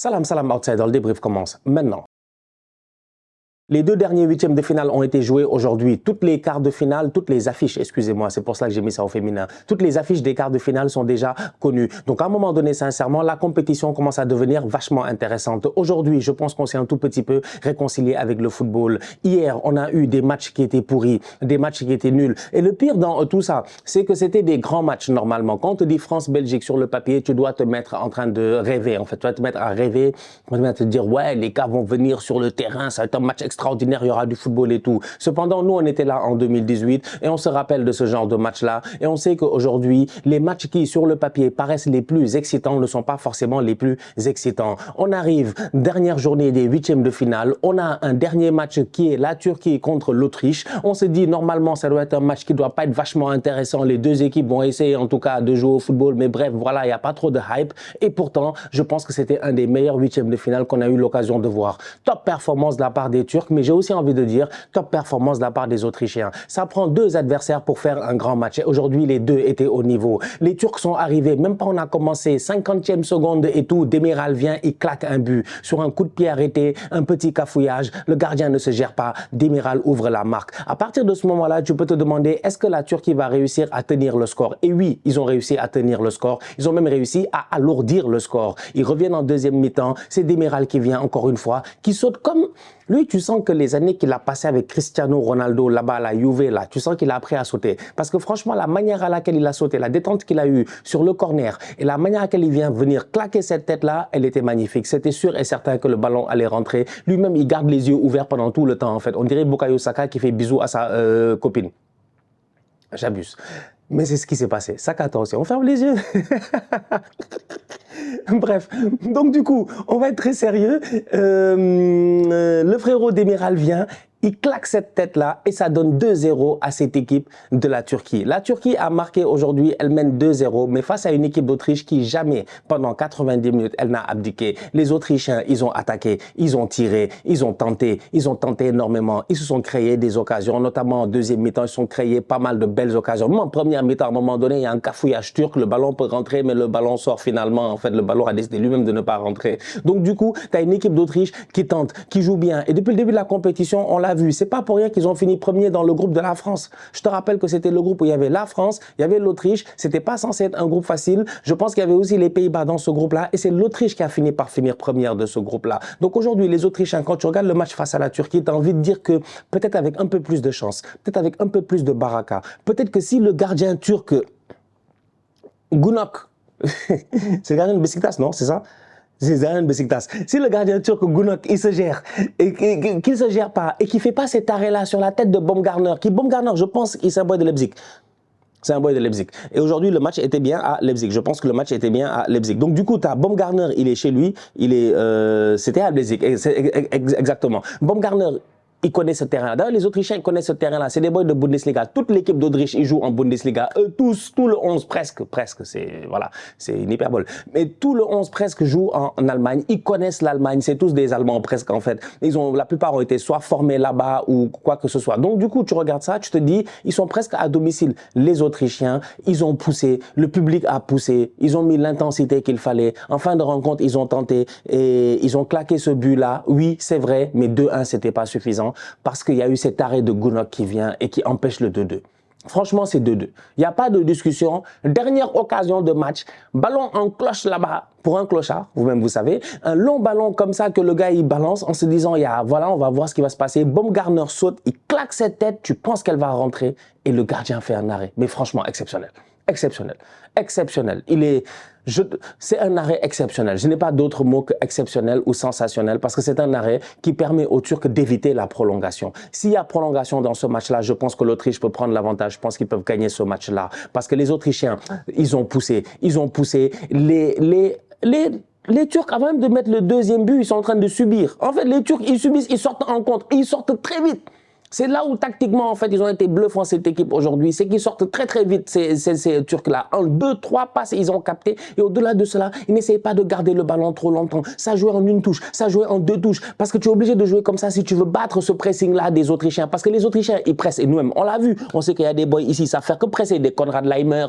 Salam, salam outsider, le débrief commence maintenant. Les deux derniers huitièmes de finale ont été joués aujourd'hui. Toutes les quarts de finale, toutes les affiches, excusez-moi, c'est pour ça que j'ai mis ça au féminin. Toutes les affiches des quarts de finale sont déjà connues. Donc à un moment donné, sincèrement, la compétition commence à devenir vachement intéressante. Aujourd'hui, je pense qu'on s'est un tout petit peu réconcilié avec le football. Hier, on a eu des matchs qui étaient pourris, des matchs qui étaient nuls. Et le pire dans tout ça, c'est que c'était des grands matchs normalement. Quand on te dit France-Belgique sur le papier, tu dois te mettre en train de rêver. En fait, tu dois te mettre à rêver, tu dois te dire, ouais, les gars vont venir sur le terrain, ça va être un match extraordinaire, il y aura du football et tout. Cependant, nous, on était là en 2018 et on se rappelle de ce genre de match-là et on sait qu'aujourd'hui, les matchs qui, sur le papier, paraissent les plus excitants ne sont pas forcément les plus excitants. On arrive, dernière journée des huitièmes de finale, on a un dernier match qui est la Turquie contre l'Autriche. On se dit, normalement, ça doit être un match qui doit pas être vachement intéressant. Les deux équipes vont essayer, en tout cas, de jouer au football, mais bref, voilà, il n'y a pas trop de hype. Et pourtant, je pense que c'était un des meilleurs huitièmes de finale qu'on a eu l'occasion de voir. Top performance de la part des Turcs, mais j'ai aussi envie de dire top performance de la part des Autrichiens. Ça prend deux adversaires pour faire un grand match. Et aujourd'hui, les deux étaient au niveau. Les Turcs sont arrivés, même pas on a commencé, 50e seconde et tout, Demiral vient, il claque un but. Sur un coup de pied arrêté, un petit cafouillage, le gardien ne se gère pas, Demiral ouvre la marque. À partir de ce moment-là, tu peux te demander, est-ce que la Turquie va réussir à tenir le score? Et oui, ils ont réussi à tenir le score. Ils ont même réussi à alourdir le score. Ils reviennent en deuxième mi-temps. C'est Demiral qui vient encore une fois, qui saute comme... Lui, tu sens que les années qu'il a passées avec Cristiano Ronaldo là-bas, la Juve, là, tu sens qu'il a appris à sauter. Parce que franchement, la manière à laquelle il a sauté, la détente qu'il a eue sur le corner et la manière à laquelle il vient venir claquer cette tête-là, elle était magnifique. C'était sûr et certain que le ballon allait rentrer. Lui-même, il garde les yeux ouverts pendant tout le temps, en fait. On dirait Bukayo Saka qui fait bisous à sa copine. J'abuse. Mais c'est ce qui s'est passé. Saka, toi aussi, on ferme les yeux. Bref, donc du coup, on va être très sérieux. Le frérot Demiral vient, il claque cette tête-là et ça donne 2-0 à cette équipe de la Turquie. La Turquie a marqué aujourd'hui, elle mène 2-0, mais face à une équipe d'Autriche qui jamais, pendant 90 minutes, elle n'a abdiqué. Les Autrichiens, ils ont attaqué, ils ont tiré, ils ont tenté énormément. Ils se sont créés des occasions, notamment en deuxième mi-temps, ils se sont créés pas mal de belles occasions. Même en première mi-temps, à un moment donné, il y a un cafouillage turc, le ballon peut rentrer, mais le ballon sort finalement. En fait, le ballon a décidé lui-même de ne pas rentrer. Donc du coup, tu as une équipe d'Autriche qui tente, qui joue bien. Et depuis le début de la compétition, on l'a vu. C'est pas pour rien qu'ils ont fini premier dans le groupe de la France. Je te rappelle que c'était le groupe où il y avait la France, il y avait l'Autriche. C'était pas censé être un groupe facile. Je pense qu'il y avait aussi les Pays-Bas dans ce groupe-là. Et c'est l'Autriche qui a fini par finir première de ce groupe-là. Donc aujourd'hui, les Autrichiens, quand tu regardes le match face à la Turquie, tu as envie de dire que peut-être avec un peu plus de chance, peut-être avec un peu plus de baraka, peut-être que si le gardien turc, Gunok, c'est le gardien de Beşiktaş, non? C'est ça? C'est Zayan Beşiktaş. Si le gardien turc Gunok, il se gère, et qu'il ne se gère pas, et qu'il ne fait pas cet arrêt-là sur la tête de Baumgartner, Baumgartner, je pense qu'il c'est un boy de Leipzig. C'est un boy de Leipzig. Et aujourd'hui, le match était bien à Leipzig. Je pense que le match était bien à Leipzig. Donc, du coup, tu as Baumgartner, il est chez lui. C'était à Leipzig. Exactement. Baumgartner, ils connaissent ce terrain-là. D'ailleurs, les Autrichiens, ils connaissent ce terrain-là. C'est des boys de Bundesliga. Toute l'équipe d'Autriche, ils jouent en Bundesliga. Eux tous, tout le 11 presque, c'est, voilà, c'est une hyperbole. Mais tout le 11 presque joue en Allemagne. Ils connaissent l'Allemagne. C'est tous des Allemands presque, en fait. La plupart ont été soit formés là-bas ou quoi que ce soit. Donc, du coup, tu regardes ça, tu te dis, ils sont presque à domicile. Les Autrichiens, ils ont poussé. Le public a poussé. Ils ont mis l'intensité qu'il fallait. En fin de rencontre, ils ont tenté et ils ont claqué ce but-là. Oui, c'est vrai, mais 2-1, c'était pas suffisant. Parce qu'il y a eu cet arrêt de Gunok qui vient et qui empêche le 2-2. Franchement, c'est 2-2. Il n'y a pas de discussion. Dernière occasion de match. Ballon en cloche là-bas pour un clochard, vous-même vous savez. Un long ballon comme ça que le gars il balance en se disant, voilà, on va voir ce qui va se passer. Baumgartner saute, il claque cette tête, tu penses qu'elle va rentrer et le gardien fait un arrêt. Mais franchement, exceptionnel. Exceptionnel. Exceptionnel. C'est un arrêt exceptionnel. Je n'ai pas d'autre mot que exceptionnel ou sensationnel parce que c'est un arrêt qui permet aux Turcs d'éviter la prolongation. S'il y a prolongation dans ce match-là, je pense que l'Autriche peut prendre l'avantage. Je pense qu'ils peuvent gagner ce match-là parce que les Autrichiens, ils ont poussé. Ils ont poussé. Les Turcs, avant même de mettre le deuxième but, ils sont en train de subir. En fait, les Turcs, ils subissent, ils sortent en contre. Ils sortent très vite. C'est là où tactiquement, en fait, ils ont été bluffants cette équipe aujourd'hui. C'est qu'ils sortent très très vite, ces Turcs-là. En 2-3 passes, ils ont capté. Et au-delà de cela, ils n'essayent pas de garder le ballon trop longtemps. Ça jouait en une touche, ça jouait en 2 touches. Parce que tu es obligé de jouer comme ça si tu veux battre ce pressing-là des Autrichiens. Parce que les Autrichiens, ils pressent. Et nous-mêmes, on l'a vu. On sait qu'il y a des boys ici, ça fait que presser des Konrad Leimer,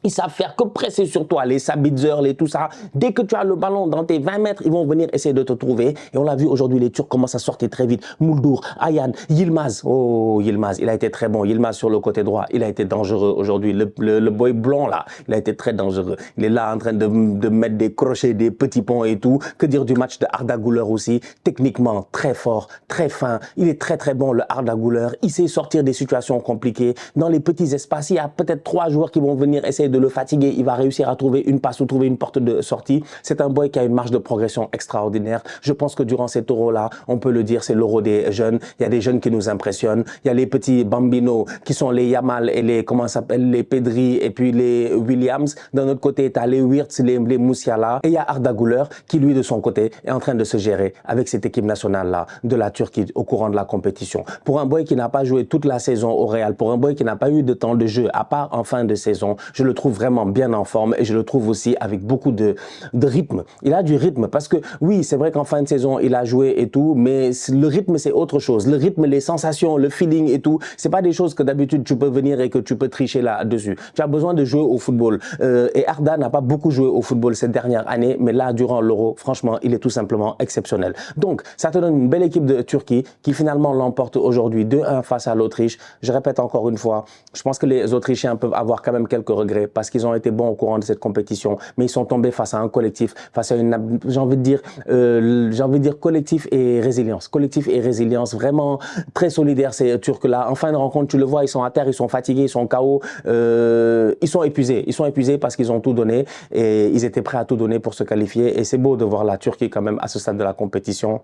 Ils savent faire que presser sur toi, les Sabitzer, les tout ça. Dès que tu as le ballon dans tes 20 mètres, ils vont venir essayer de te trouver. Et on l'a vu aujourd'hui, les Turcs commencent à sortir très vite. Mouldour, Ayhan, Yilmaz. Oh, Yilmaz, il a été très bon. Yilmaz sur le côté droit, il a été dangereux aujourd'hui. Le boy blond là, il a été très dangereux. Il est là en train de mettre des crochets, des petits ponts et tout. Que dire du match de Arda Güler aussi? Techniquement, très fort, très fin. Il est très très bon, le Arda Güler. Il sait sortir des situations compliquées. Dans les petits espaces, il y a peut-être 3 joueurs qui vont venir essayer de le fatiguer, il va réussir à trouver une passe ou trouver une porte de sortie. C'est un boy qui a une marge de progression extraordinaire. Je pense que durant cet euro-là, on peut le dire, c'est l'euro des jeunes. Il y a des jeunes qui nous impressionnent. Il y a les petits bambinos qui sont les Yamal et les, comment ça s'appelle, les Pedri et puis les Williams. D'un autre côté, tu as les Wirtz, les Musiala. Et il y a Arda Güler qui, lui, de son côté, est en train de se gérer avec cette équipe nationale-là de la Turquie au courant de la compétition. Pour un boy qui n'a pas joué toute la saison au Real, pour un boy qui n'a pas eu de temps de jeu, à part en fin de saison, je le trouve vraiment bien en forme et je le trouve aussi avec beaucoup de rythme. Il a du rythme parce que oui, c'est vrai qu'en fin de saison, il a joué et tout, mais le rythme, c'est autre chose. Le rythme, les sensations, le feeling et tout, c'est pas des choses que d'habitude tu peux venir et que tu peux tricher là-dessus. Tu as besoin de jouer au football. Et Arda n'a pas beaucoup joué au football cette dernière année, mais là, durant l'Euro, franchement, il est tout simplement exceptionnel. Donc, ça te donne une belle équipe de Turquie qui finalement l'emporte aujourd'hui 2-1 face à l'Autriche. Je répète encore une fois, je pense que les Autrichiens peuvent avoir quand même quelques regrets parce qu'ils ont été bons au courant de cette compétition, mais ils sont tombés face à un collectif, face à une, j'ai envie de dire collectif et résilience, vraiment très solidaire ces Turcs-là. En fin de rencontre, tu le vois, ils sont à terre, ils sont fatigués, ils sont KO, ils sont épuisés parce qu'ils ont tout donné et ils étaient prêts à tout donner pour se qualifier et c'est beau de voir la Turquie quand même à ce stade de la compétition.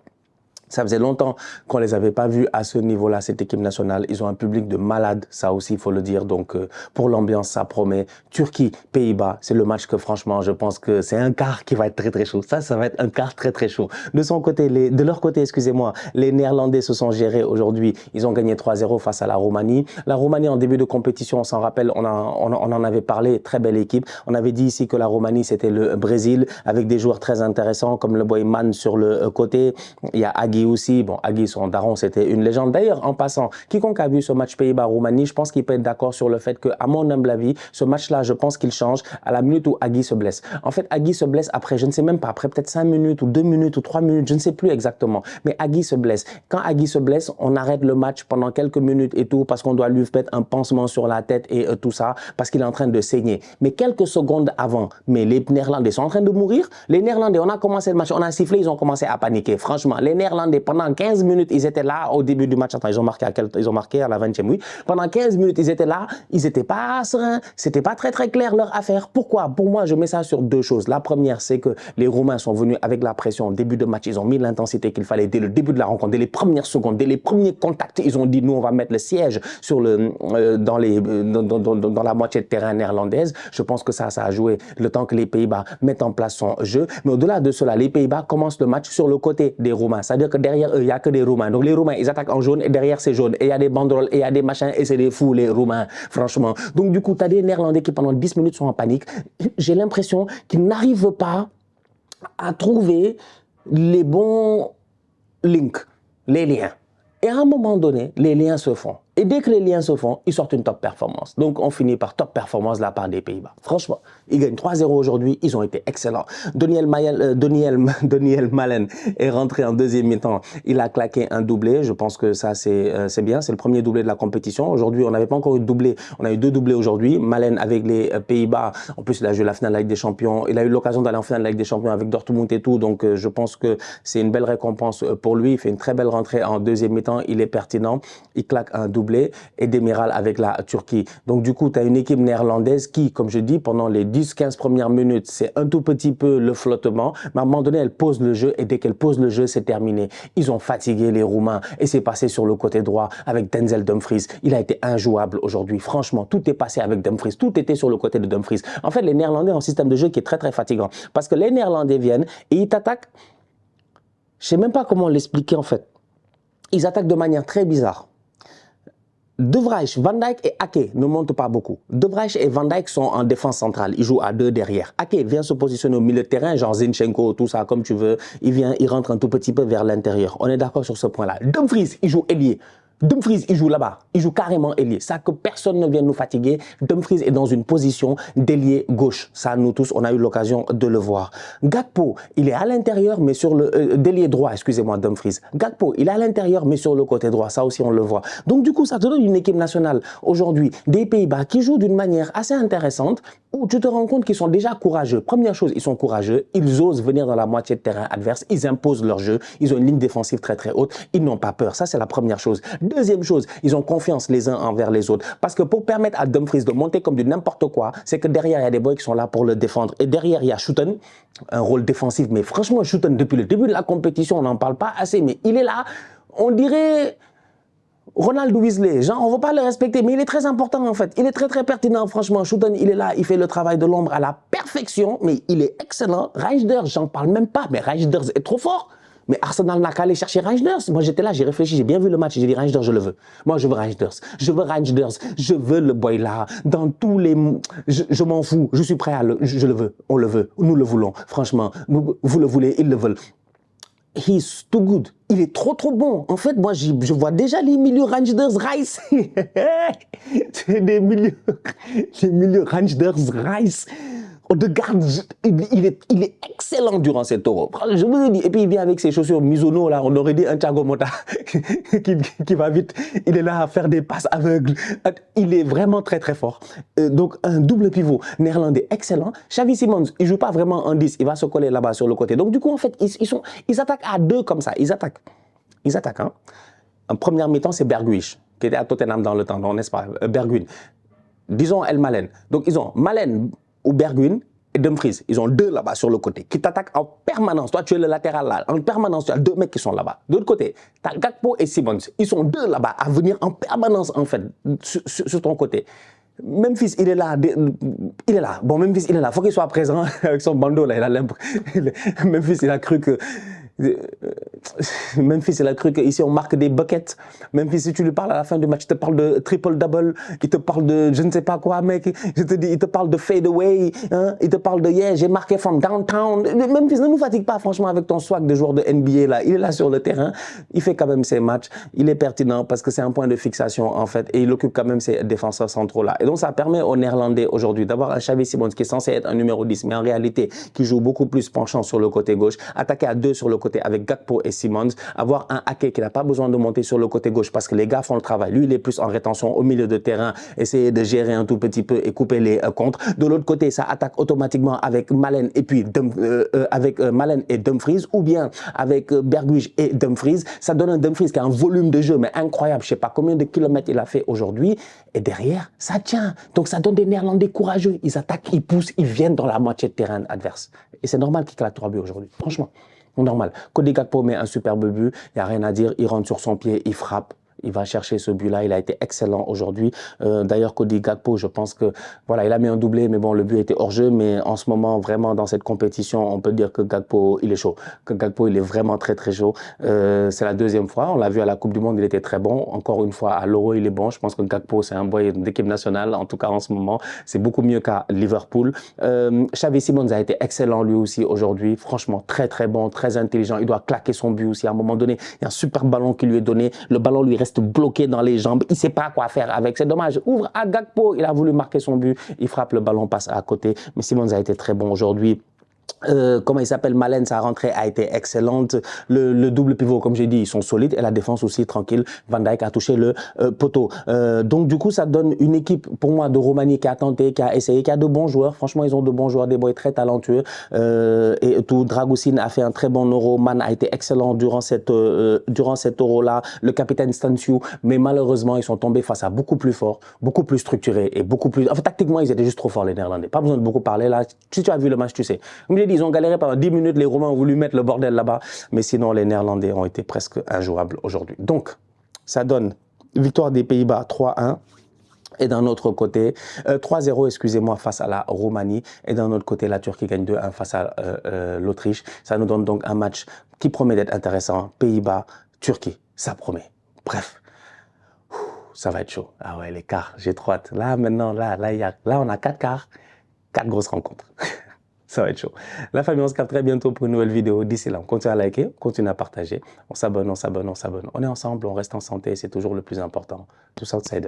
Ça faisait longtemps qu'on les avait pas vus à ce niveau-là, cette équipe nationale. Ils ont un public de malades, ça aussi, il faut le dire. Donc, pour l'ambiance, ça promet. Turquie, Pays-Bas, c'est le match que franchement, je pense que c'est un quart qui va être très très chaud. Ça va être un quart très très chaud. De leur côté, excusez-moi, les Néerlandais se sont gérés aujourd'hui. Ils ont gagné 3-0 face à la Roumanie. La Roumanie, en début de compétition, on s'en rappelle, on en avait parlé, très belle équipe. On avait dit ici que la Roumanie, c'était le Brésil, avec des joueurs très intéressants, comme le boy Man sur le côté. Il y a Agui aussi, bon, Agui, son daron, c'était une légende. D'ailleurs, en passant, quiconque a vu ce match Pays-Bas-Roumanie, je pense qu'il peut être d'accord sur le fait que, à mon humble avis, ce match-là, je pense qu'il change à la minute où Agui se blesse. En fait, Agui se blesse après, je ne sais même pas, après peut-être 5 minutes ou 2 minutes ou 3 minutes, je ne sais plus exactement. Mais Agui se blesse. Quand Agui se blesse, on arrête le match pendant quelques minutes et tout, parce qu'on doit lui mettre un pansement sur la tête et tout ça, parce qu'il est en train de saigner. Mais quelques secondes avant, mais les Néerlandais sont en train de mourir. Les Néerlandais, on a commencé le match, on a sifflé, ils ont commencé à paniquer. Franchement, les Néerlandais, pendant 15 minutes, ils étaient là au début du match. Attends, ils ont marqué à la 20e, oui. Pendant 15 minutes, ils étaient là. Ils n'étaient pas sereins. C'était pas très, très clair leur affaire. Pourquoi? Pour moi, je mets ça sur 2 choses. La première, c'est que les Roumains sont venus avec la pression. Au début de match, ils ont mis l'intensité qu'il fallait dès le début de la rencontre, dès les premières secondes, dès les premiers contacts. Ils ont dit, nous, on va mettre le siège sur dans la moitié de terrain néerlandaise. Je pense que ça a joué le temps que les Pays-Bas mettent en place son jeu. Mais au-delà de cela, les Pays-Bas commencent le match sur le côté des Roumains. C'est-à-dire que derrière eux, il n'y a que des Roumains. Donc les Roumains, ils attaquent en jaune et derrière c'est jaune. Et il y a des banderoles et il y a des machins et c'est des fous, les Roumains, franchement. Donc du coup, tu as des Néerlandais qui pendant 10 minutes sont en panique. J'ai l'impression qu'ils n'arrivent pas à trouver les bons links, les liens. Et à un moment donné, les liens se font. Et dès que les liens se font, ils sortent une top performance. Donc, on finit par top performance de la part des Pays-Bas. Franchement, ils gagnent 3-0 aujourd'hui. Ils ont été excellents. Daniel Malen est rentré en deuxième mi-temps. Il a claqué un doublé. Je pense que ça, c'est bien. C'est le premier doublé de la compétition. Aujourd'hui, on n'avait pas encore eu de doublé. On a eu 2 doublés aujourd'hui. Malen avec les Pays-Bas. En plus, il a joué la finale de la Ligue des Champions. Il a eu l'occasion d'aller en finale de la Ligue des Champions avec Dortmund et tout. Donc, je pense que c'est une belle récompense pour lui. Il fait une très belle rentrée en deuxième mi-temps. Il est pertinent. Il claque un doublé. Et Demiral avec la Turquie. Donc du coup, tu as une équipe néerlandaise qui, comme je dis, pendant les 10-15 premières minutes, c'est un tout petit peu le flottement, mais à un moment donné, elle pose le jeu et dès qu'elle pose le jeu, c'est terminé. Ils ont fatigué les Roumains et c'est passé sur le côté droit avec Denzel Dumfries. Il a été injouable aujourd'hui. Franchement, tout est passé avec Dumfries. Tout était sur le côté de Dumfries. En fait, les Néerlandais ont un système de jeu qui est très très fatigant parce que les Néerlandais viennent et ils t'attaquent. Je sais même pas comment l'expliquer en fait. Ils attaquent de manière très bizarre. De Vrij, Van Dijk et Ake ne montent pas beaucoup. De Vrij et Van Dijk sont en défense centrale. Ils jouent à 2 derrière. Ake vient se positionner au milieu de terrain, genre Zinchenko, tout ça, comme tu veux. Il rentre un tout petit peu vers l'intérieur. On est d'accord sur ce point-là. Dumfries, il joue ailier. Dumfries, il joue là-bas. Il joue carrément ailier. Ça, que personne ne vienne nous fatiguer. Dumfries est dans une position d'ailier gauche. Ça, nous tous, on a eu l'occasion de le voir. Gakpo, il est à l'intérieur, mais sur le... d'ailier droit, excusez-moi, Dumfries. Gakpo, il est à l'intérieur, mais sur le côté droit. Ça aussi, on le voit. Donc, du coup, ça te donne une équipe nationale, aujourd'hui, des Pays-Bas, qui joue d'une manière assez intéressante, où tu te rends compte qu'ils sont déjà courageux. Première chose, ils sont courageux. Ils osent venir dans la moitié de terrain adverse. Ils imposent leur jeu. Ils ont une ligne défensive très, très haute. Ils n'ont pas peur. Ça, c'est la première chose. Deuxième chose, ils ont confiance les uns envers les autres. Parce que pour permettre à Dumfries de monter comme du n'importe quoi, c'est que derrière, il y a des boys qui sont là pour le défendre. Et derrière, il y a Schouten, un rôle défensif. Mais franchement, Schouten, depuis le début de la compétition, on n'en parle pas assez. Mais il est là, on dirait... Ronald Weasley, genre, on ne va pas le respecter, mais il est très important en fait. Il est très très pertinent, franchement. Schouten, il est là, il fait le travail de l'ombre à la perfection, mais il est excellent. Reijnders, j'en parle même pas, mais Reijnders est trop fort. Mais Arsenal n'a qu'à aller chercher Reijnders. Moi, j'étais là, j'ai réfléchi, j'ai bien vu le match, j'ai dit Reijnders, je le veux. Moi, je veux Reijnders. Je veux Reijnders. Je veux le boy là. Dans tous les... Je m'en fous. Je suis prêt à le... Je le veux. On le veut. Nous le voulons. Franchement, vous le voulez, ils le veulent. He's too good. Il est trop bon. En fait, moi, je vois déjà les milieux Reijnders Rice. C'est des milieux Reijnders Rice. Odegaard, il est excellent durant cet Euro. Je vous ai dit. Et puis, il vient avec ses chaussures Mizuno, là. On aurait dit un Thiago Motta qui va vite. Il est là à faire des passes aveugles. Il est vraiment très, très fort. Donc, un double pivot néerlandais excellent. Xavi Simons, il joue pas vraiment en 10. Il va se coller là-bas sur le côté. Donc, du coup, en fait, ils attaquent à deux comme ça. Ils attaquent, hein. En première mi-temps, c'est Bergwijn, qui était à Tottenham dans le temps, n'est-ce pas? Bergwijn. Disons El Malen. Donc, ils ont Malen ou Bergwijn et Dumfries. Ils ont deux là-bas sur le côté qui t'attaquent en permanence. Toi, tu es le latéral là. En permanence, tu as deux mecs qui sont là-bas. De l'autre côté, tu as Gakpo et Simons. Ils sont deux là-bas à venir en permanence, en fait, sur ton côté. Memphis, il est là. Il est là. Bon, Memphis, il est là. Il faut qu'il soit présent avec son bandeau là. Memphis, il a cru que... Memphis, il a cru qu'ici on marque des buckets. Memphis, si tu lui parles à la fin du match, il te parle de triple-double, il te parle de je ne sais pas quoi, mec. Je te dis, il te parle de fade away, hein? Il te parle de yeah, j'ai marqué from downtown. Memphis, ne nous fatigue pas, franchement, avec ton swag de joueur de NBA là. Il est là sur le terrain, il fait quand même ses matchs, il est pertinent parce que c'est un point de fixation en fait, et il occupe quand même ses défenseurs centraux là. Et donc, ça permet aux Néerlandais aujourd'hui d'avoir un Xavi Simons qui est censé être un numéro 10, mais en réalité, qui joue beaucoup plus penchant sur le côté gauche, attaquer à deux sur le côté avec Gakpo et Simons, avoir un Ake qui n'a pas besoin de monter sur le côté gauche parce que les gars font le travail. Lui, il est plus en rétention au milieu de terrain, essayer de gérer un tout petit peu et couper les contres. De l'autre côté, ça attaque automatiquement avec Malen et puis Malen et Dumfries, ou bien avec Bergwijn et Dumfries. Ça donne un Dumfries qui a un volume de jeu mais incroyable. Je sais pas combien de kilomètres il a fait aujourd'hui. Et derrière, ça tient. Donc ça donne des Néerlandais courageux. Ils attaquent, ils poussent, ils viennent dans la moitié de terrain adverse. Et c'est normal qu'ils claquent 3 buts aujourd'hui. Franchement. Normal. Cody Gakpo met un superbe but, il n'y a rien à dire, il rentre sur son pied, il frappe. Il va chercher ce but-là, il a été excellent aujourd'hui. D'ailleurs, Cody Gakpo, je pense que, voilà, il a mis un doublé, mais bon, le but était hors jeu. Mais en ce moment, vraiment, dans cette compétition, on peut dire que Gakpo, il est chaud. Que Gakpo, il est vraiment très, très chaud. C'est la deuxième fois. On l'a vu à la Coupe du Monde, il était très bon. Encore une fois, à l'Euro, il est bon. Je pense que Gakpo, c'est un boy d'équipe nationale. En tout cas, en ce moment, c'est beaucoup mieux qu'à Liverpool. Xavi Simons a été excellent, lui aussi, aujourd'hui. Franchement, très, très bon, très intelligent. Il doit claquer son but aussi. À un moment donné, il y a un super ballon qui lui est donné. Le ballon lui reste bloqué dans les jambes, il ne sait pas quoi faire avec, c'est dommage. Ouvre à Gakpo, il a voulu marquer son but, il frappe le ballon, passe à côté, mais Simons a été très bon aujourd'hui. Comment il s'appelle, Malen, sa rentrée a été excellente. Le double pivot, comme j'ai dit, ils sont solides et la défense aussi tranquille. Van Dijk a touché le poteau. Donc du coup, ça donne une équipe pour moi de Roumanie qui a tenté, qui a essayé, qui a de bons joueurs. Franchement, ils ont de bons joueurs, des boys très talentueux. Et tout, Dragusin a fait un très bon Euro. Man a été excellent durant cet Euro-là. Le capitaine Stanciu, mais malheureusement, ils sont tombés face à beaucoup plus fort, beaucoup plus structuré et beaucoup plus. En fait, tactiquement, ils étaient juste trop forts les Néerlandais. Pas besoin de beaucoup parler là. Si tu as vu le match, tu sais. Ils ont galéré pendant 10 minutes, les Romains ont voulu mettre le bordel là-bas, mais sinon les Néerlandais ont été presque injouables aujourd'hui. Donc, ça donne victoire des Pays-Bas 3-1. Et d'un autre côté, 3-0, excusez-moi, face à la Roumanie. Et d'un autre côté, la Turquie gagne 2-1 face à l'Autriche. Ça nous donne donc un match qui promet d'être intéressant. Pays-Bas, Turquie, ça promet. Bref, ça va être chaud. Ah ouais, les quarts, j'ai trop hâte. Là, maintenant, là, on a 4 quarts, 4 grosses rencontres. Ça va être chaud. La famille, on se capte très bientôt pour une nouvelle vidéo. D'ici là, on continue à liker, on continue à partager. On s'abonne, on s'abonne, on s'abonne. On est ensemble, on reste en santé, c'est toujours le plus important. Tous outside.